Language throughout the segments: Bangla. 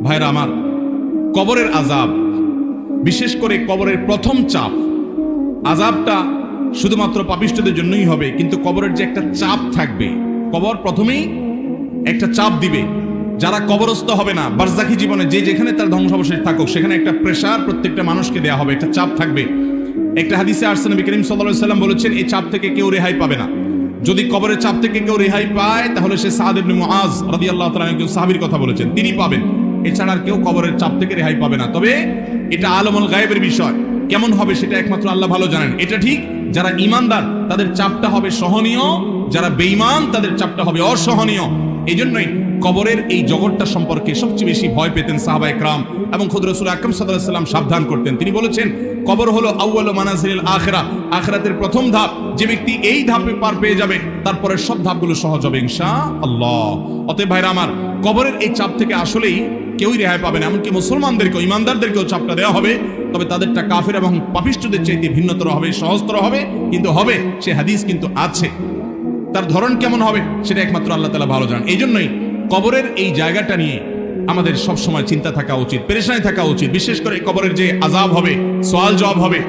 ভাইরা আমার, কবরের আযাব, বিশেষ করে কবরের প্রথম চাপ, আযাবটা শুধুমাত্র পাপিষ্ঠদের জন্যই হবে, কিন্তু কবরের যে একটা চাপ থাকবে, কবর প্রথমেই একটা চাপ দিবে। যারা কবরস্থ হবে না, বারজাখী জীবনে যে যেখানে তার ধ্বংসাবশেষ থাকুক, সেখানে একটা প্রেসার প্রত্যেকটা মানুষকে দেয়া হবে, একটা চাপ থাকবে। একটা হাদিসে আসছে, নবী করিম সাল্লাল্লাহু আলাইহি ওয়াসাল্লাম বলেছেন, এই চাপ থেকে কেউ রেহাই পাবে না। যদি কবরের চাপ থেকে কেউ রেহাই পায়, তাহলে সে সাদ ইবনে মুআজ রাদিয়াল্লাহু তাআলা একজন সাহাবীর কথা বলেছেন, তিনি পাবেন। এছাড়া আর কেউ কবরের চাপ থেকে রেহাই পাবে না। তবে এটা আলমুল গায়েবের বিষয়, কেমন হবে সেটা একমাত্র আল্লাহ ভালো জানেন। এটা ঠিক, যারা ঈমানদার তাদের চাপটা হবে সহনীয়, যারা বেঈমান তাদের চাপটা হবে অসহনীয়। এই জন্যই কবরের এই জগৎটা সম্পর্কে সবচেয়ে বেশি ভয় পেতেন সাহাবায়ে কেরাম, এবং খুদ রাসূল আকরাম সাল্লাল্লাহু আলাইহি ওয়াসাল্লাম সাবধান করতেন। তিনি বলেছেন, কবর হলো আউয়ালু মানাজিলিল আখিরাহ, আখিরাতের প্রথম ধাপ। যে ব্যক্তি এই ধাপে পার পেয়ে যাবে, তারপরের সব ধাপগুলো সহজ হবে ইনশাআল্লাহ। অতএব ভাইরা আমার, কবরের এই চাপ থেকে আসলেই কেউই রেহাই পাবে না। এমনকি মুসলমানদেরকেও, ইমানদারদেরকেও চাপটা দেওয়া হবে, তবে তাদেরটা কাফের এবং পাপিষ্ঠদের চাইতে ভিন্নতর হবে, সহজতর হবে, কিন্তু হবে। সে হাদিস কিন্তু আছে, তার ধরন কেমন হবে সেটা একমাত্র আল্লাহ তাআলা ভালো জানেন। এই জন্যই কবরের এই জায়গাটা নিয়ে আমাদের সব সময় চিন্তা থাকা উচিত, পেরেশানি থাকা উচিত। বিশেষ করে কবরের যে আযাব হবে, সওয়াল জবাব হবে,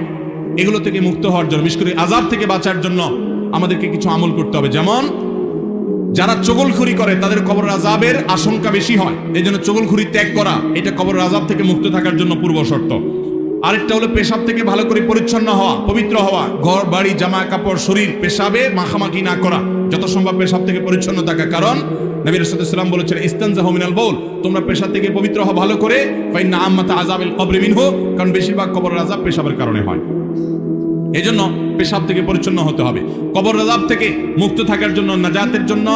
এগুলো থেকে মুক্ত হওয়ার জন্য, বিশেষ করে আযাব থেকে বাঁচার জন্য আমাদেরকে কিছু আমল করতে হবে। যেমন যারা চগলখড়ি করে, তাদের কবরের আযাবের আশঙ্কা বেশি হয়। এই জন্য চগলখড়ি ত্যাগ করা, এটা কবরের আযাব থেকে মুক্ত থাকার জন্য পূর্ব শর্ত। আরেকটা হলো পেশাব থেকে ভালো করে পরিচ্ছন্ন হওয়া, পবিত্র হওয়া। ঘর বাড়ি, জামা কাপড়, শরীর পেশাবে মাখামাখি না করা, যত সম্ভব পেশাব থেকে পরিচ্ছন্ন থাকা। কারণ নবী রাসূলুল্লাহ সাল্লাল্লাহু আলাইহি ওয়াসাল্লাম বলেছেন, ইস্তানজাহু মিনাল বাউল, তোমরা পেশাব থেকে পবিত্র হও ভালো করে। ফাইন্না আম্মাতা আযাবিল কবরি মিনহু, কারণ বেশিরভাগ কবরের আযাব পেশাবের কারণে হয়। এজন্য পেশাব থেকে পরিচ্ছন্ন হতে হবে। কবরের আযাব থেকে মুক্ত থাকার জন্য, নাজাতের জন্য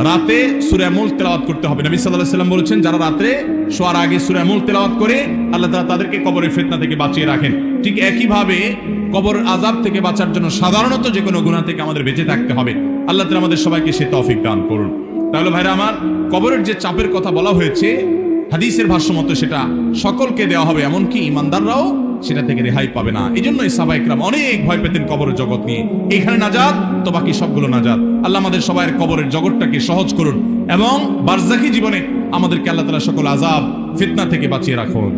রাতে সূরা মুলক তেলাওয়াত করতে হবে। নবী সাল্লাল্লাহু আলাইহি ওয়াসাল্লাম বলেছেন, যারা রাতে শোয়ার আগে সূরা মুলক তেলাওয়াত করে, আল্লাহ তাআলা তাদেরকে কবরের ফিতনা থেকে বাঁচিয়ে রাখেন। ঠিক একইভাবে কবরের আযাব থেকে বাঁচার জন্য সাধারণত যে কোনো গুনাহ থেকে আমাদের বেঁচে থাকতে হবে। আল্লাহ তাআলা আমাদের সবাইকে সে তৌফিক দান করুন। তাহলে ভাইরা আমার, কবরের যে চাপের কথা বলা হয়েছে, হাদিসের ভাষ্য মতো সেটা সকলকে দেওয়া হবে, এমনকি ঈমানদাররাও সেটা থেকে রেহাই পাবে না। এই জন্যই সাহাবায়ে কেরাম অনেক ভয় পেতেন কবরের জগৎ নিয়ে। এখানে নাজাত তো বাকি সবগুলো নাজাত। আল্লাহ আমাদের সবাইয়ের কবরের জগৎটাকে সহজ করুন, এবং বারজাখী জীবনে আমাদেরকে আল্লাহ তাআলা সকল আযাব ফিতনা থেকে বাঁচিয়ে রাখুন।